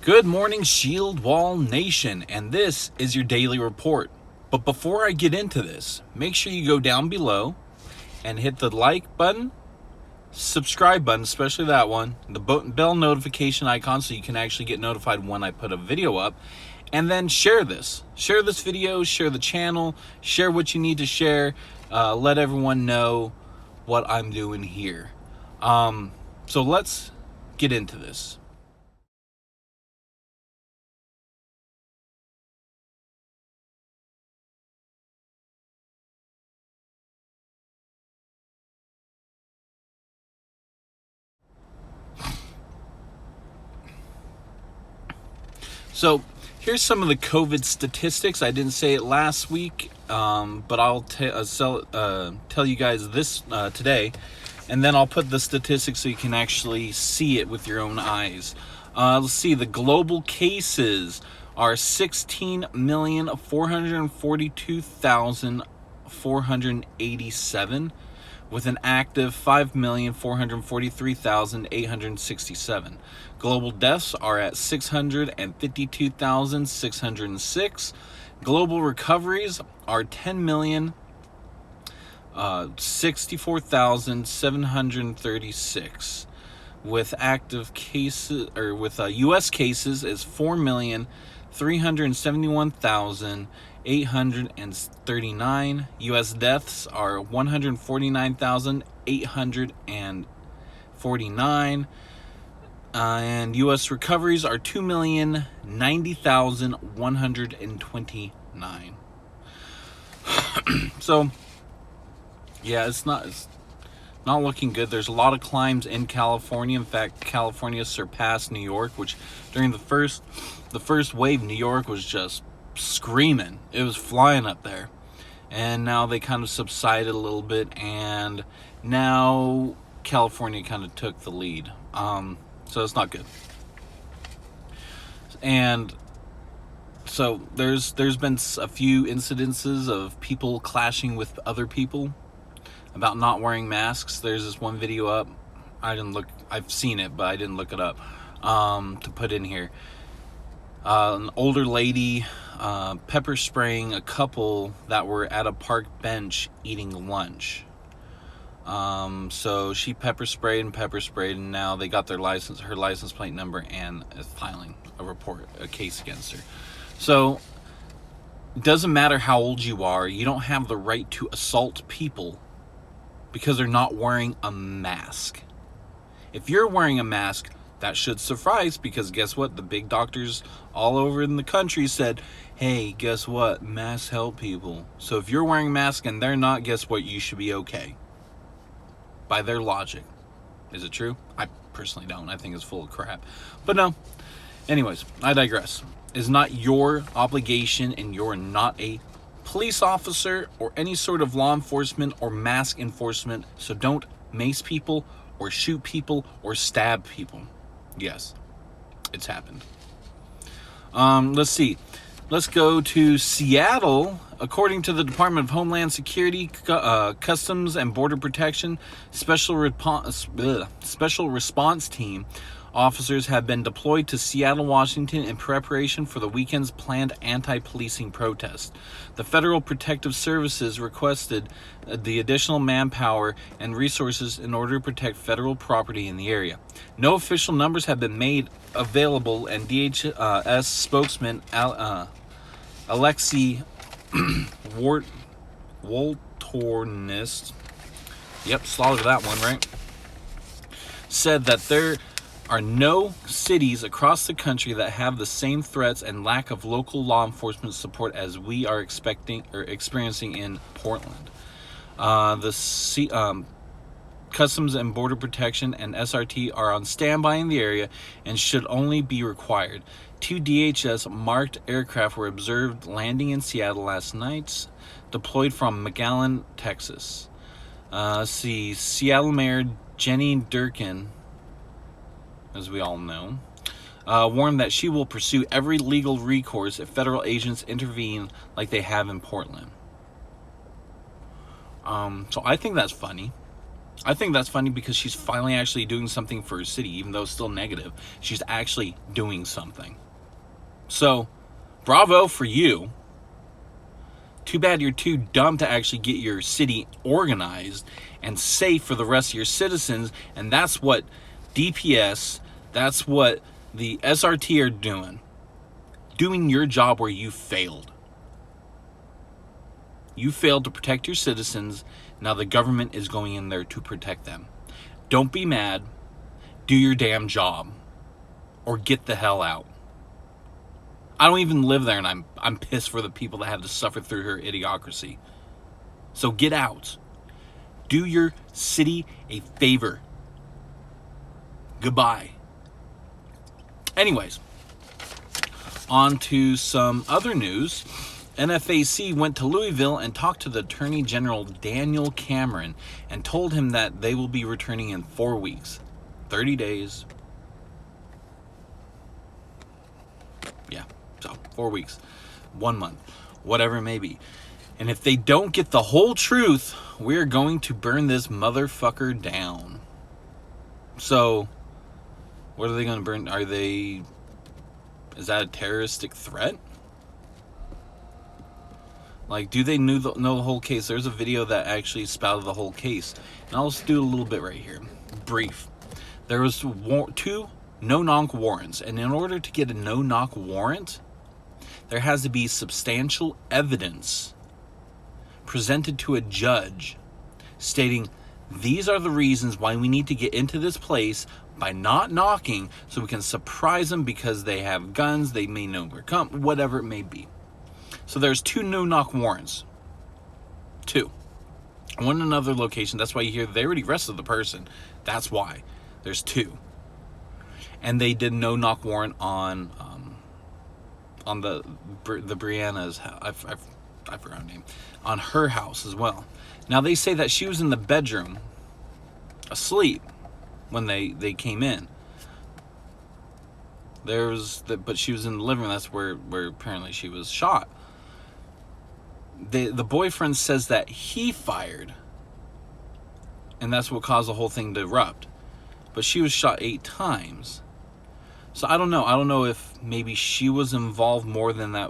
Good morning, Shield Wall Nation, and this is your daily report. But before I get into this, make sure you go down below and hit the like button, subscribe button, especially that one, the bell notification icon so you can actually get notified when I put a video up, and then share this. Share this video, share the channel, share what you need to share, let everyone know what I'm doing here. So let's get into this. So here's some of the COVID statistics. I didn't say it last week, but I'll tell you guys this today, and then I'll put the statistics so you can actually see it with your own eyes. Let's see, the global cases are 16,442,487, with an active 5,443,867. Global deaths are at 652,606. Global recoveries are 10,064,736. With active cases, or with U.S. cases, is 4,371,839. U.S. deaths are 149,849. And U.S. recoveries are 2,090,129. So, yeah, it's not looking good. There's a lot of climbs in California. In fact, California surpassed New York, which during the first wave, New York was just screaming. It was flying up there. And now they kind of subsided a little bit, and now California kind of took the lead. So it's not good. And so there's been a few incidences of people clashing with other people about not wearing masks. There's this one video up. I've seen it, but I didn't look it up to put in here. An older lady pepper spraying a couple that were at a park bench eating lunch. So she pepper sprayed, and now they got her license plate number, and is filing a case against her. So it doesn't matter how old you are, you don't have the right to assault people because they're not wearing a mask. If you're wearing a mask, that should suffice, because guess what? The big doctors all over in the country said, hey, guess what? Masks help people. So if you're wearing a mask and they're not, guess what? You should be okay. By their logic. Is it true? I personally don't. I think it's full of crap. But no. Anyways, I digress. It's not your obligation, and you're not a police officer or any sort of law enforcement or mask enforcement, so don't mace people or shoot people or stab people. Yes, it's happened. Let's see. Let's go to Seattle. According to the Department of Homeland Security, Customs and Border Protection, Special Response Team officers have been deployed to Seattle, Washington in preparation for the weekend's planned anti-policing protest. The Federal Protective Services requested the additional manpower and resources in order to protect federal property in the area. No official numbers have been made available, and DHS spokesman Alexei Woltornist, slaughtered that one, right? Said that there are no cities across the country that have the same threats and lack of local law enforcement support as we are experiencing in Portland. Customs and Border Protection and SRT are on standby in the area and should only be required. 2 DHS marked aircraft were observed landing in Seattle last night, deployed from McAllen, Texas. Seattle Mayor Jenny Durkan, as we all know, warned that she will pursue every legal recourse if federal agents intervene like they have in Portland. So I think that's funny. I think that's funny because she's finally actually doing something for her city, even though it's still negative. She's actually doing something. So, bravo for you. Too bad you're too dumb to actually get your city organized and safe for the rest of your citizens. And that's what DPS, that's what the SRT are doing. Doing your job where you failed. You failed to protect your citizens. Now the government is going in there to protect them. Don't be mad. Do your damn job. Or get the hell out. I don't even live there, and I'm pissed for the people that have to suffer through her idiocracy. So get out. Do your city a favor. Goodbye. Anyways, on to some other news. NFAC went to Louisville and talked to the Attorney General Daniel Cameron and told him that they will be returning in 4 weeks. 30 days. Yeah, so 4 weeks. 1 month. Whatever it may be. And if they don't get the whole truth, we're going to burn this motherfucker down. So, what are they going to burn? Is that a terroristic threat? Like, do they know the whole case? There's a video that actually spouted the whole case. And I'll just do a little bit right here. Brief. There was 2 no-knock warrants. And in order to get a no-knock warrant, there has to be substantial evidence presented to a judge stating these are the reasons why we need to get into this place by not knocking, so we can surprise them because they have guns, they may know we're coming, whatever it may be. So there's 2 no-knock warrants. 2. One in another location. That's why you hear they already arrested the person. That's why. There's 2. And they did no-knock warrant on the Brianna's house. I forgot her name. On her house as well. Now they say that she was in the bedroom asleep when they came in. But she was in the living room. That's where apparently she was shot. The boyfriend says that he fired, and that's what caused the whole thing to erupt. But she was shot 8 times. So I don't know. I don't know if maybe she was involved more than that,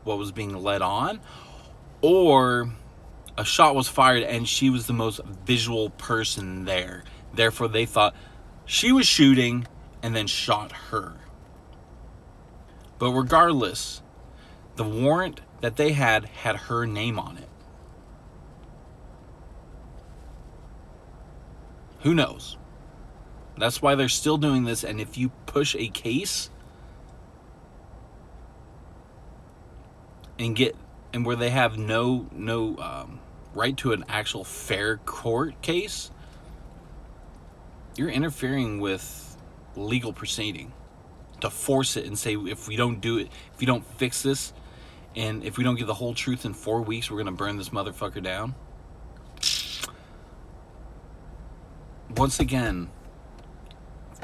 what was being led on, or a shot was fired and she was the most visual person there. Therefore, they thought she was shooting and then shot her. But regardless, the warrant that they had her name on it. Who knows? That's why they're still doing this. And if you push a case and where they have no right to an actual fair court case, you're interfering with legal proceeding to force it and say, if we don't do it, if you don't fix this, and if we don't get the whole truth in 4 weeks, we're going to burn this motherfucker down. Once again,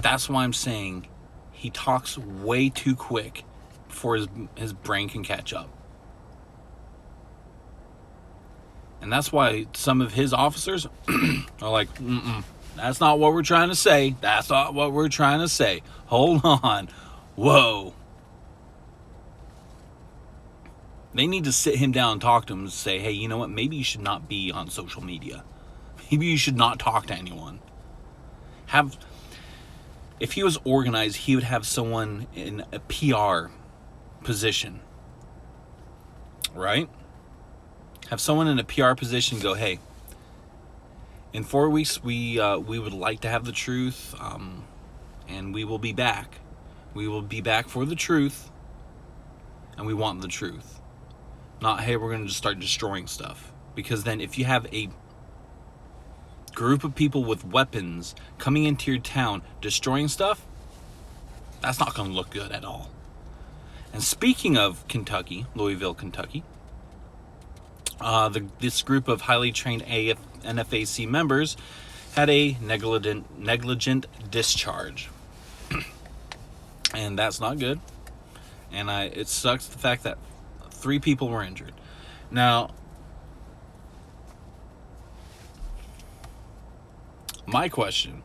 that's why I'm saying he talks way too quick before his brain can catch up. And that's why some of his officers are like, that's not what we're trying to say. That's not what we're trying to say. Hold on. Whoa. They need to sit him down and talk to him and say, hey, you know what? Maybe you should not be on social media. Maybe you should not talk to anyone. If he was organized, he would have someone in a PR position. Right? Have someone in a PR position go, hey, in 4 weeks, we would like to have the truth, and we will be back. We will be back for the truth, and we want the truth. Not, hey, we're going to just start destroying stuff. Because then if you have a group of people with weapons coming into your town, destroying stuff, that's not going to look good at all. And speaking of Kentucky, Louisville, Kentucky, this group of highly trained NFAC members had a negligent discharge. And that's not good. And it sucks the fact that 3 people were injured. Now, My question,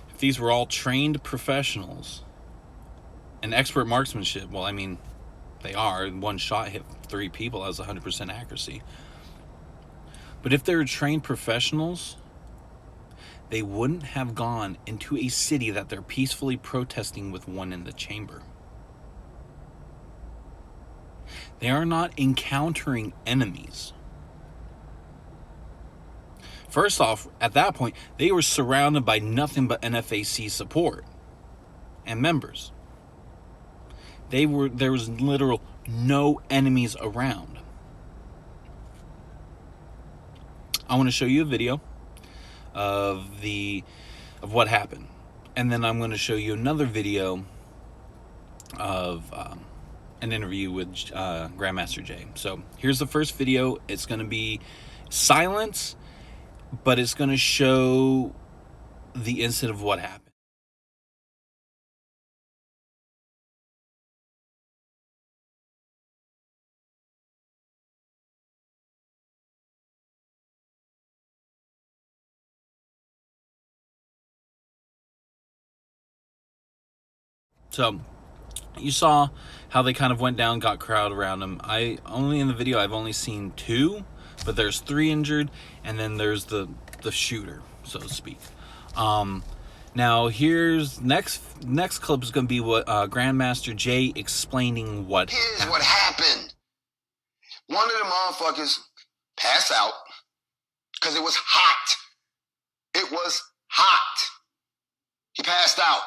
if these were all trained professionals and expert marksmanship, well, I mean, they are. One shot hit 3 people, has 100% accuracy. But if they're trained professionals, they wouldn't have gone into a city that they're peacefully protesting with one in the chamber. They are not encountering enemies. First off, at that point, they were surrounded by nothing but NFAC support and members. There was literal no enemies around. I want to show you a video of what happened, and then I'm going to show you another video of an interview with Grandmaster Jay. So here's the first video. It's going to be silence, but it's going to show the incident of what happened. So you saw how they kind of went down, got crowd around him. In the video I've only seen 2, but there's 3 injured, and then there's the shooter, so to speak. Now here's next clip is going to be what Grandmaster Jay explaining what Here's happened. What happened. One of the motherfuckers passed out because it was hot. It was hot. He passed out.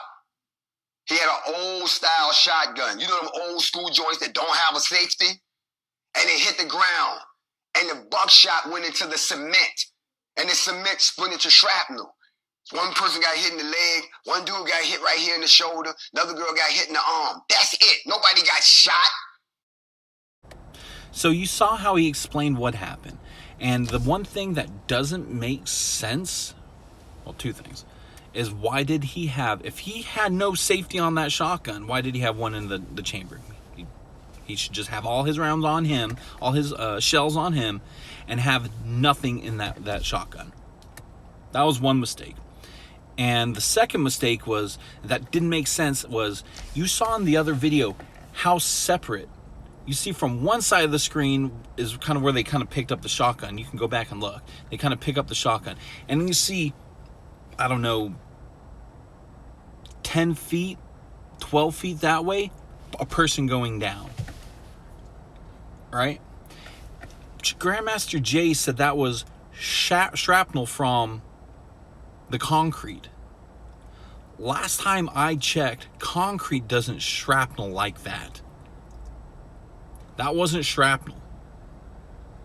He had an old style shotgun. You know them old school joints that don't have a safety? And it hit the ground. And the buckshot went into the cement. And the cement split into shrapnel. One person got hit in the leg. One dude got hit right here in the shoulder. Another girl got hit in the arm. That's it. Nobody got shot. So you saw how he explained what happened. And the one thing that doesn't make sense, well, 2 things, is why did he have, if he had no safety on that shotgun, why did he have one in the chamber? He should just have all his rounds on him, all his shells on him, and have nothing in that shotgun. That was one mistake. And the second mistake was, that didn't make sense, was you saw in the other video how separate. You see from one side of the screen is kind of where they kind of picked up the shotgun. You can go back and look. They kind of pick up the shotgun. And then you see, I don't know, 10 feet, 12 feet that way, a person going down. Right? Grandmaster Jay said that was shrapnel from the concrete. Last time I checked, concrete doesn't shrapnel like that. That wasn't shrapnel.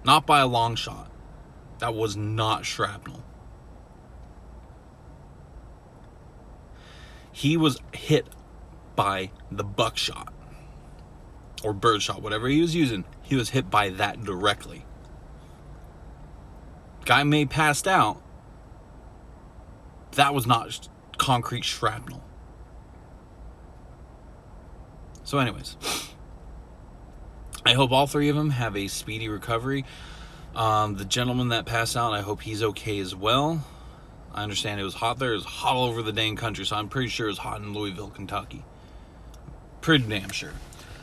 Not by a long shot. That was not shrapnel. He was hit by the buckshot or birdshot, whatever he was using. He was hit by that directly. Guy may have passed out. That was not concrete shrapnel. So anyways, I hope all 3 of them have a speedy recovery. The gentleman that passed out, I hope he's okay as well. I understand it was hot there. It was hot all over the dang country, so I'm pretty sure it was hot in Louisville, Kentucky. Pretty damn sure.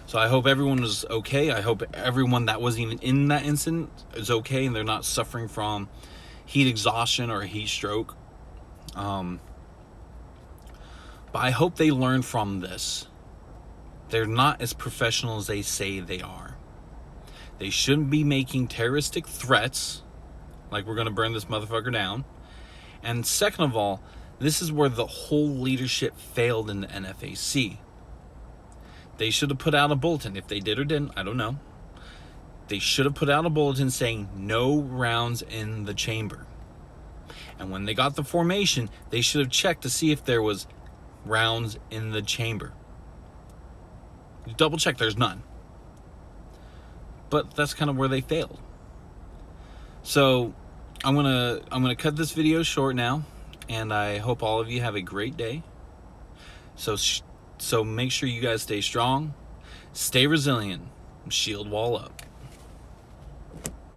So I hope everyone was okay. I hope everyone that wasn't even in that incident is okay and they're not suffering from heat exhaustion or a heat stroke. But I hope they learn from this. They're not as professional as they say they are. They shouldn't be making terroristic threats like we're going to burn this motherfucker down. And second of all, this is where the whole leadership failed in the NFAC. They should have put out a bulletin. If they did or didn't, I don't know. They should have put out a bulletin saying no rounds in the chamber. And when they got the formation, they should have checked to see if there was rounds in the chamber. Double check, there's none. But that's kind of where they failed. So I'm gonna cut this video short now, and I hope all of you have a great day. So make sure you guys stay strong, stay resilient, and shield wall up.